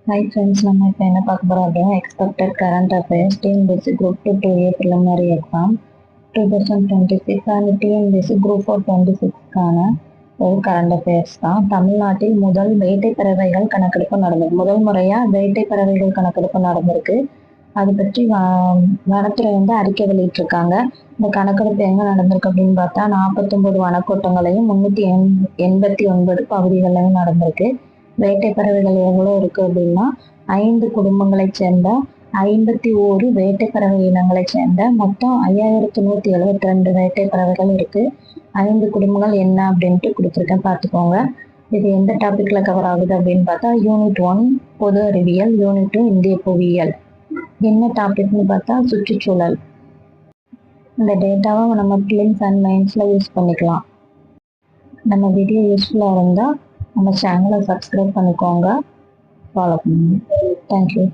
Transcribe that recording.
Hi friends, நம்ம இப்போ என்ன பார்க்க போகிறோம் அப்படின்னா expected current affairs TNPSC group 2 preliminary exam 2026 and TNPSC group 4 26க்கான ஒரு கரண்ட் அஃபேர்ஸ் தான். தமிழ்நாட்டில் முதல் வேட்டை பறவைகள் கணக்கெடுப்பு நடந்தது. முதல் முறையாக வேட்டை பறவைகள் கணக்கெடுப்பு நடந்திருக்கு. அது பற்றி வனத்துறை அறிக்கை வெளியிட்டிருக்காங்க. இந்த கணக்கெடுப்பு எங்கே நடந்திருக்கு அப்படின்னு பார்த்தா 49 வனக்கோட்டங்களையும் 389 பகுதிகளையும் நடந்திருக்கு. வேட்டை பறவைகள் எவ்வளோ இருக்கு அப்படின்னா 5 குடும்பங்களைச் சேர்ந்த 51 வேட்டை பறவை இனங்களைச் சேர்ந்த மொத்தம் 5172 வேட்டை பறவைகள் இருக்கு. 5 குடும்பங்கள் என்ன அப்படின்ட்டு கொடுத்துருக்கேன், பார்த்துக்கோங்க. இது எந்த டாபிக்ல கவர் ஆகுது அப்படின்னு பார்த்தா யூனிட் 1 பொது அறிவியல், யூனிட் 2 இந்திய புவியியல். என்ன டாபிக்னு பார்த்தா சுற்றுச்சூழல். இந்த டேட்டாவை நம்ம ப்ரிலிம்ஸ் அண்ட் மெயின்ஸ்ல யூஸ் பண்ணிக்கலாம். நம்ம வீடியோ யூஸ்ஃபுல்லாக இருந்தால் நம்ம சேனலை சப்ஸ்கிரைப் பண்ணிக்கோங்க, ஃபாலோ பண்ணுங்க. தேங்க்யூ.